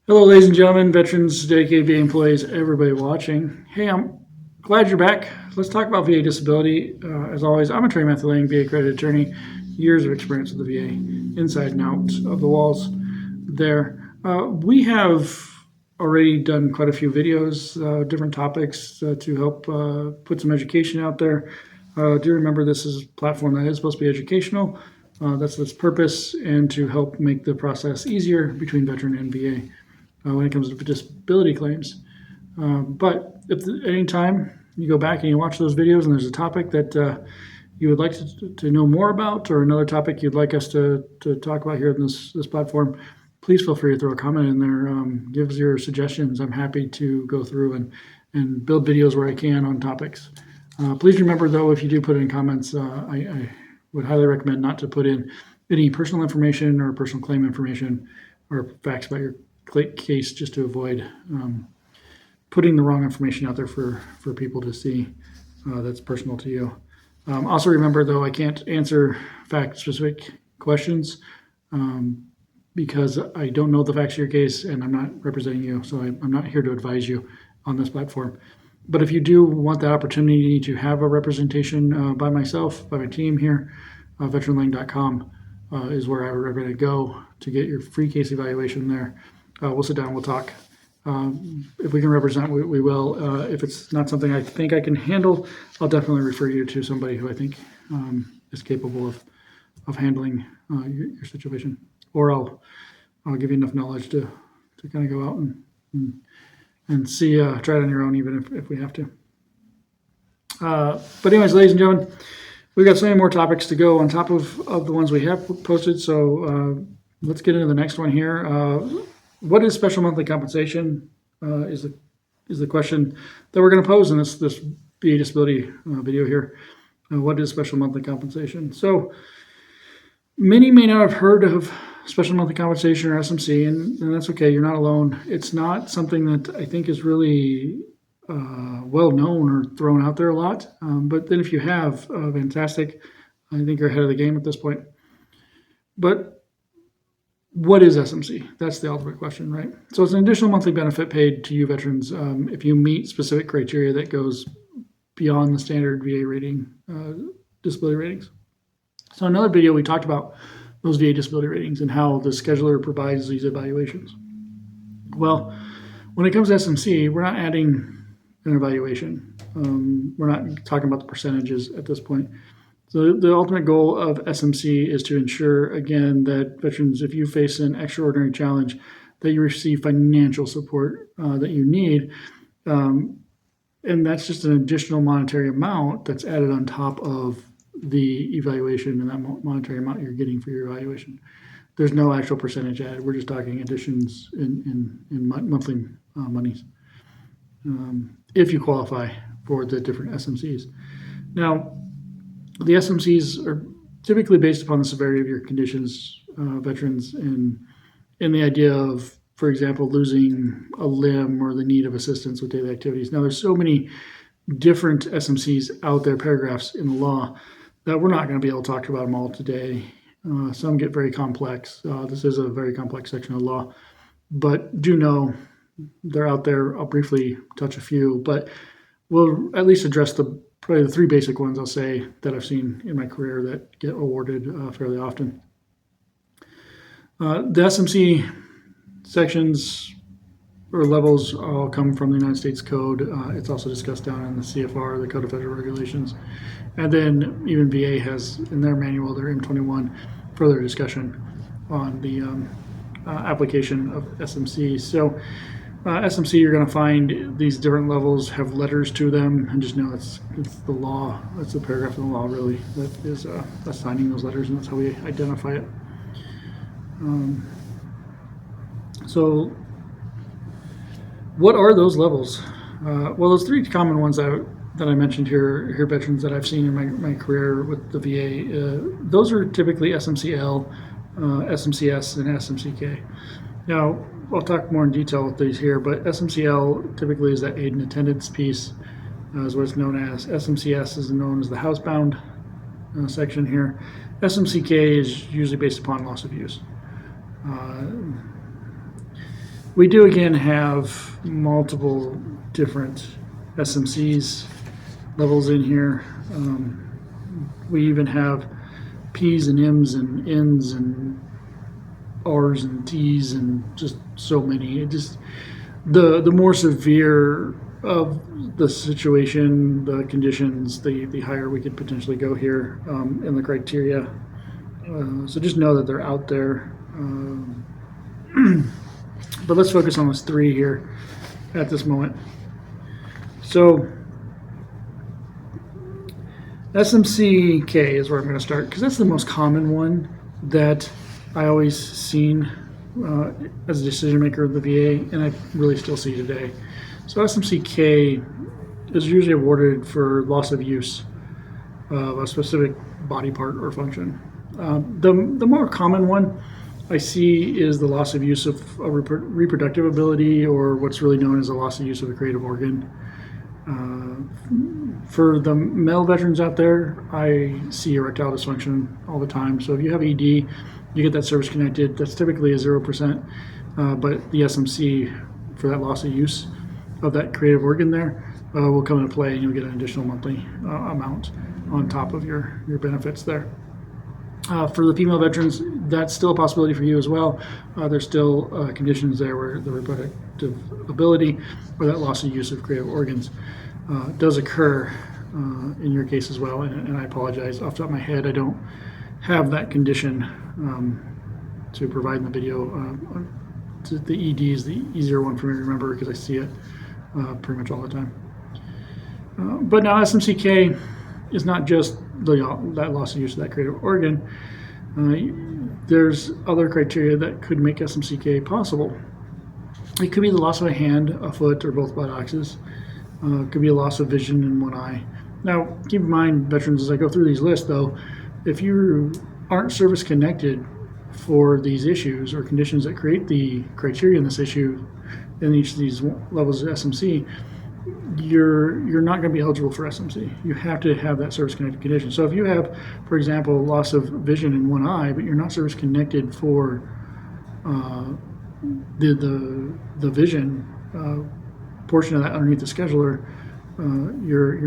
Hello, ladies and gentlemen, veterans, dedicated VA employees, everybody watching. Hey, I'm glad you're back. Let's talk about VA disability. As always, I'm a Trey Lang, VA accredited attorney, years of experience with the VA, inside and out of the walls there. We have already done quite a few videos, different topics to help put some education out there. Do remember this is a platform that is supposed to be educational. That's its purpose, and to help make the process easier between veteran and VA. When it comes to disability claims. But if at any time you go back and you watch those videos and there's a topic that you would like to know more about, or another topic you'd like us to talk about here on this platform, please feel free to throw a comment in there. Give us your suggestions. I'm happy to go through and build videos where I can on topics. Please remember, though, if you do put in comments, I would highly recommend not to put in any personal information or personal claim information or facts about your case, just to avoid putting the wrong information out there for people to see that's personal to you. Also remember, though, I can't answer fact-specific questions because I don't know the facts of your case and I'm not representing you, so I'm not here to advise you on this platform. But if you do want that opportunity to have a representation by myself, by my team here, veteranlang.com is where we're going to go to get your free case evaluation there. We'll sit down, we'll talk. If we can represent, we will. If it's not something I think I can handle, I'll definitely refer you to somebody who I think is capable of handling your situation. Or I'll give you enough knowledge to kind of go out and see, try it on your own, even if we have to. But anyways, ladies and gentlemen, we've got so many more topics to go on top of the ones we have posted. So let's get into the next one here. What is special monthly compensation is the question that we're going to pose in this VA disability video here. What is special monthly compensation? So many may not have heard of special monthly compensation or SMC, and that's okay. You're not alone. It's not something that I think is really well known or thrown out there a lot. But then if you have, fantastic. I think you're ahead of the game at this point. But what is SMC? That's the ultimate question, right? So it's an additional monthly benefit paid to you veterans if you meet specific criteria that goes beyond the standard VA rating, disability ratings. So in another video, we talked about those VA disability ratings and how the scheduler provides these evaluations. Well, when it comes to SMC, we're not adding an evaluation. We're not talking about the percentages at this point. So the ultimate goal of SMC is to ensure, again, that veterans, if you face an extraordinary challenge, that you receive financial support that you need. And that's just an additional monetary amount that's added on top of the evaluation and that monetary amount you're getting for your evaluation. There's no actual percentage added. We're just talking additions in monthly monies if you qualify for the different SMCs. Now, the SMCs are typically based upon the severity of your conditions, veterans, and the idea of, for example, losing a limb or the need of assistance with daily activities. Now, there's so many different SMCs out there, paragraphs in the law, that we're not going to be able to talk about them all today. Some get very complex. This is a very complex section of law, but do know they're out there. I'll briefly touch a few, but we'll at least address probably the three basic ones I'll say that I've seen in my career that get awarded fairly often. The SMC sections or levels all come from the United States Code. It's also discussed down in the CFR, the Code of Federal Regulations. And then even VA has in their manual, their M21, further discussion on the application of SMC. So SMC, you're going to find these different levels have letters to them, and just know it's the law. That's the paragraph in the law, really, that is assigning those letters, and that's how we identify it. So what are those levels? Well, those three common ones that I mentioned here, veterans that I've seen in my career with the VA, those are typically SMCL, SMCS, and SMCK. Now, I'll talk more in detail with these here, but SMCL typically is that aid and attendance piece, is what it's known as. SMCS is known as the housebound section here. SMCK is usually based upon loss of use. We do again have multiple different SMCs levels in here. We even have P's and M's and N's and R's and T's and just so many. It just the more severe of the situation, the conditions, the higher we could potentially go here in the criteria. So just know that they're out there. But let's focus on those three here at this moment. So SMC-K is where I'm going to start because that's the most common one that I always seen as a decision maker of the VA, and I really still see today. So SMC-K is usually awarded for loss of use of a specific body part or function. The more common one I see is the loss of use of a reproductive ability, or what's really known as a loss of use of a creative organ. For the male veterans out there, I see erectile dysfunction all the time. So if you have ED, you get that service connected, that's typically a 0%, but the SMC for that loss of use of that creative organ there will come into play, and you'll get an additional monthly amount on top of your benefits there. For the female veterans, that's still a possibility for you as well. There's still conditions there where the reproductive ability or that loss of use of creative organs does occur in your case as well. And I apologize, off the top of my head, I don't have that condition to provide in the video. The ED is the easier one for me to remember because I see it pretty much all the time. But now SMC-K is not just that loss of use of that creative organ. There's other criteria that could make SMC-K possible. It could be the loss of a hand, a foot, or both buttocks. It could be a loss of vision in one eye. Now, keep in mind, veterans, as I go through these lists, though, if you aren't service connected for these issues or conditions that create the criteria in this issue in each of these levels of SMC, you're not going to be eligible for SMC. You have to have that service connected condition. So if you have, for example, loss of vision in one eye, but you're not service connected for the vision portion of that underneath the scheduler, you're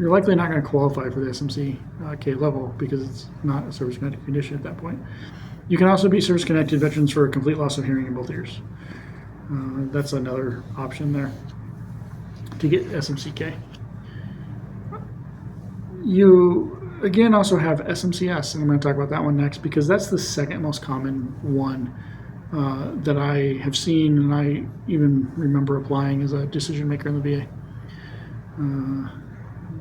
likely not going to qualify for the SMC-K level because it's not a service connected condition at that point. You can also be service connected veterans for a complete loss of hearing in both ears. That's another option there to get SMC-K. You again also have SMCS, and I'm going to talk about that one next because that's the second most common one that I have seen, and I even remember applying as a decision maker in the VA.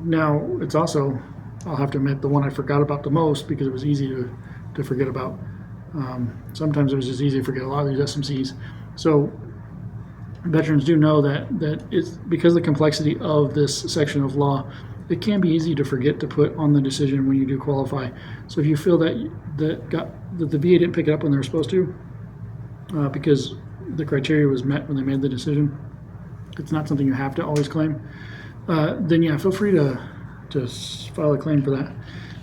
Now, it's also, I'll have to admit, the one I forgot about the most because it was easy to forget about. Sometimes it was just easy to forget a lot of these SMCs. So veterans do know that it's because of the complexity of this section of law, it can be easy to forget to put on the decision when you do qualify. So if you feel that the VA didn't pick it up when they were supposed to, because the criteria was met when they made the decision, it's not something you have to always claim. Then yeah, feel free to file a claim for that.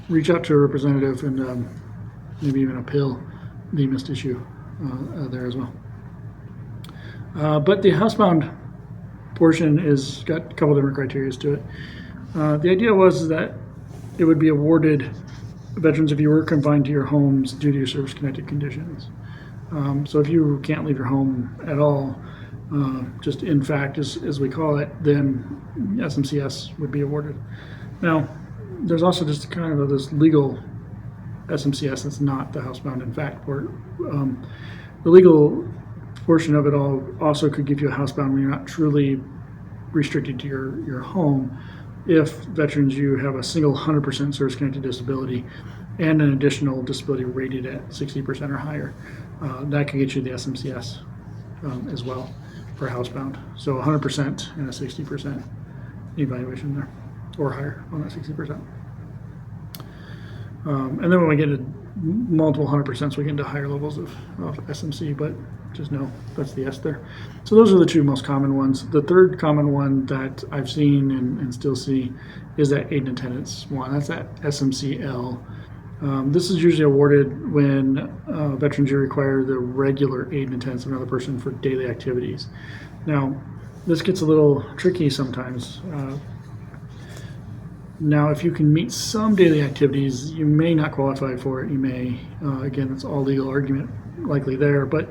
Reach out to a representative and maybe even appeal the missed issue there as well. But the housebound portion is got a couple different criteria to it. The idea was that it would be awarded veterans if you were confined to your homes due to your service-connected conditions. So if you can't leave your home at all, just in fact, as we call it, then SMCS would be awarded. Now, there's also just kind of this legal SMCS that's not the housebound in fact part. The legal portion of it all also could give you a housebound when you're not truly restricted to your home. If veterans, you have a single 100% service-connected disability and an additional disability rated at 60% or higher, that can get you the SMCS as well for housebound. So 100% and a 60% evaluation there, or higher on that 60%. And then when we get to multiple 100%, we get into higher levels of SMC, but just know that's the S there. So those are the two most common ones. The third common one that I've seen and still see is that aid and attendance one. That's that SMCL. This is usually awarded when veterans require the regular aid and attendance of another person for daily activities. Now, this gets a little tricky sometimes. Now, if you can meet some daily activities, you may not qualify for it. You may, again, it's all legal argument likely there, but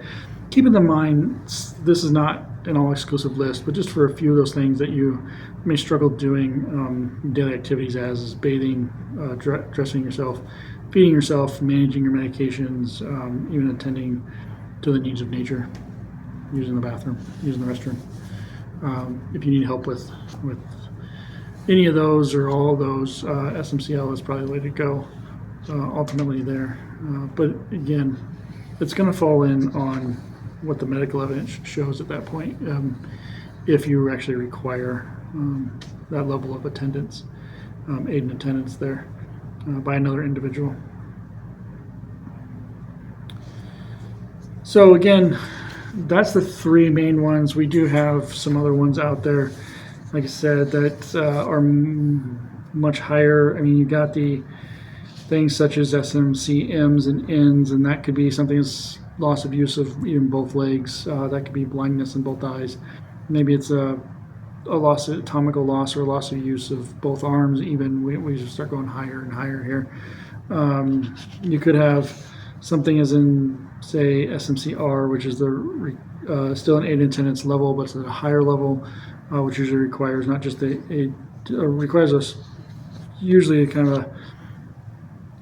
keep in mind, this is not an all-exclusive list, but just for a few of those things that you may struggle doing daily activities as bathing, dressing yourself, feeding yourself, managing your medications, even attending to the needs of nature, using the bathroom, using the restroom. If you need help with any of those or all of those, SMCL is probably the way to go ultimately there. But again, it's going to fall in on what the medical evidence shows at that point, if you actually require that level of attendance, aid and attendance there by another individual. So again, that's the three main ones. We do have some other ones out there, like I said, that are much higher. I mean, you got the things such as SMC, M's, and N's, and that could be something as loss of use of even both legs. That could be blindness in both eyes. Maybe it's a loss, anatomical loss, or a loss of use of both arms. Even we start going higher and higher here. You could have something as in, say, SMCR, which is the still an aid and attendance level, but it's at a higher level, which usually requires not just requires us usually kind of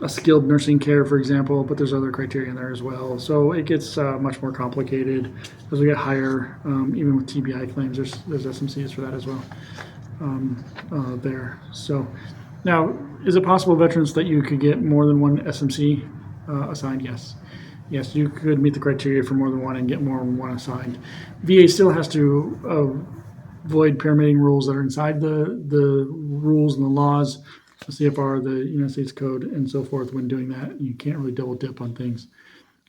a skilled nursing care, for example, but there's other criteria in there as well. So it gets much more complicated as we get higher. Even with TBI claims, there's SMCs for that as well there. So now, is it possible, veterans, that you could get more than one SMC assigned? Yes. Yes, you could meet the criteria for more than one and get more than one assigned. VA still has to avoid permitting rules that are inside the rules and the laws, the CFR, the United States Code, and so forth. When doing that, you can't really double dip on things.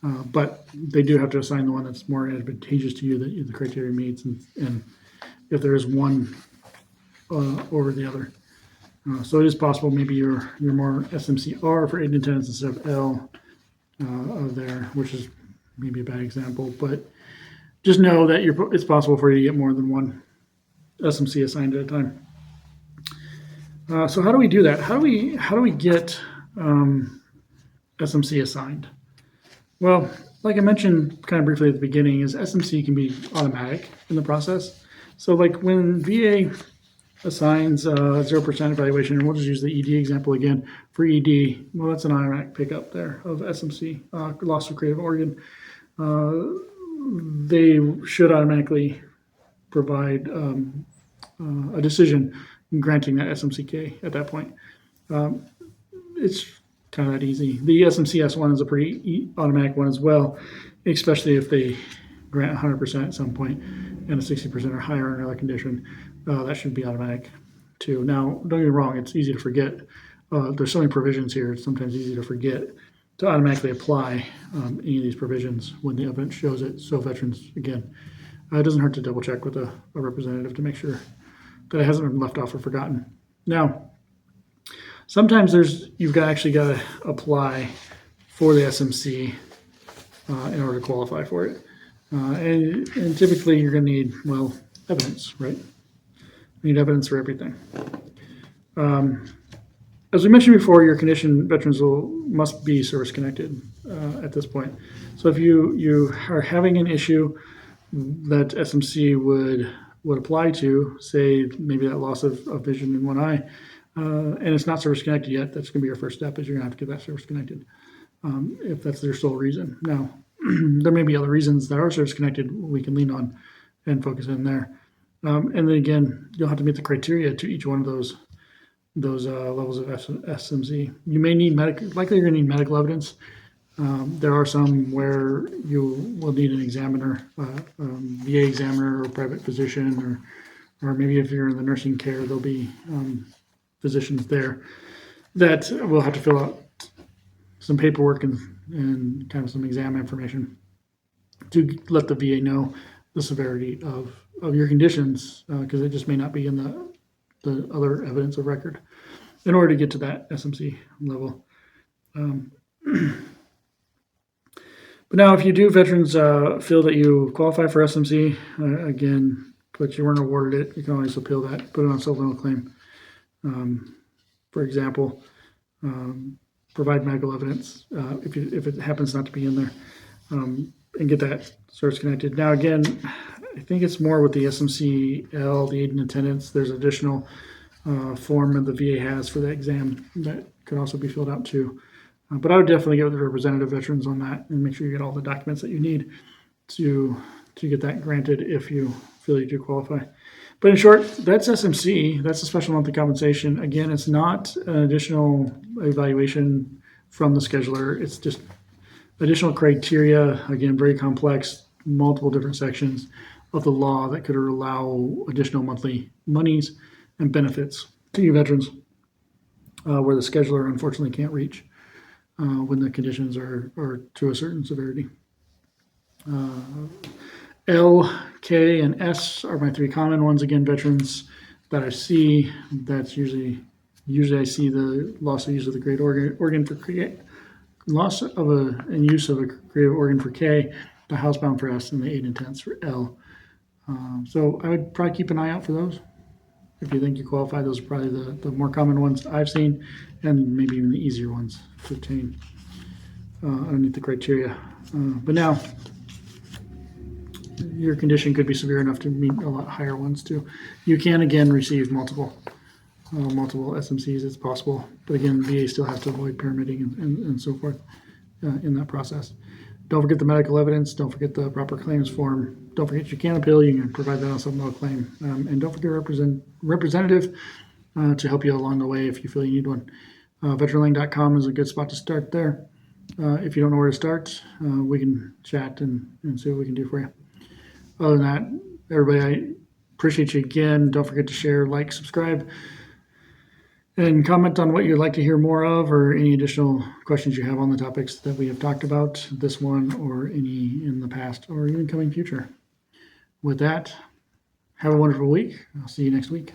But they do have to assign the one that's more advantageous to you that the criteria meets, and if there is one over the other. So it is possible maybe you're more SMCR for aid and attendance instead of L there, which is maybe a bad example, but just know that it's possible for you to get more than one SMC assigned at a time. So how do we do that? How do we get SMC assigned? Well, like I mentioned kind of briefly at the beginning, is SMC can be automatic in the process. So like when VA assigns 0% evaluation, and we'll just use the ED example again. For ED, well, that's an automatic pickup there of SMC, loss of creative organ. They should automatically provide a decision granting that SMCK at that point. It's kind of that easy. The SMCS one is a pretty automatic one as well, especially if they grant 100% at some point and a 60% or higher in another condition. That should be automatic too. Now, don't get me wrong, it's easy to forget. There's so many provisions here, it's sometimes easy to forget to automatically apply any of these provisions when the evidence shows it. So veterans, again, it doesn't hurt to double check with a representative to make sure that it hasn't been left off or forgotten. Now, sometimes you've actually got to apply for the SMC in order to qualify for it. And typically you're going to need, well, evidence, right? You need evidence for everything. As we mentioned before, your condition, veterans must be service-connected at this point. So if you are having an issue that SMC would apply to, say maybe that loss of vision in one eye, and it's not service-connected yet, that's going to be your first step, is you're going to have to get that service-connected if that's their sole reason. Now, there may be other reasons that are service-connected we can lean on and focus in there. And then again, you'll have to meet the criteria to each one of those levels of SMC. You may need likely you're going to need medical evidence. There are some where you will need an examiner, VA examiner or private physician, or maybe if you're in the nursing care, there'll be physicians there that will have to fill out some paperwork and kind of some exam information to let the VA know the severity of your conditions, because it just may not be in the other evidence of record in order to get to that SMC level. But now, if you do, veterans feel that you qualify for SMC, again, but you weren't awarded it, you can always appeal that, put it on supplemental claim. For example, provide medical evidence if it happens not to be in there, and get that source connected. Now, again, I think it's more with the SMCL, the aid in attendance. There's additional form that the VA has for the exam that could also be filled out too. But I would definitely get with the representative veterans on that and make sure you get all the documents that you need to get that granted if you feel you do qualify. But in short, that's SMC. That's a special monthly compensation. Again, it's not an additional evaluation from the scheduler. It's just additional criteria. Again, very complex, multiple different sections of the law that could allow additional monthly monies and benefits to you veterans where the scheduler unfortunately can't reach when the conditions are to a certain severity. L, K, and S are my three common ones. Again, veterans that I see, that's usually I see the loss of use of the great organ for K, loss of and use of a creative organ for K, the housebound for S, and the aid intents for L. So I would probably keep an eye out for those. If you think you qualify, those are probably the more common ones I've seen, and maybe even the easier ones to obtain underneath the criteria. But now, your condition could be severe enough to meet a lot higher ones too. You can again receive multiple SMCs. It's possible, but again, VA still has to avoid permitting and so forth in that process. Don't forget the medical evidence. Don't forget the proper claims form. Don't forget you can appeal. You can provide that on supplemental claim. And don't forget representative to help you along the way if you feel you need one. Veteranlane.com is a good spot to start there. If you don't know where to start, we can chat and see what we can do for you. Other than that, everybody, I appreciate you again. Don't forget to share, like, subscribe, and comment on what you'd like to hear more of or any additional questions you have on the topics that we have talked about, this one or any in the past or even coming future. With that, have a wonderful week. I'll see you next week.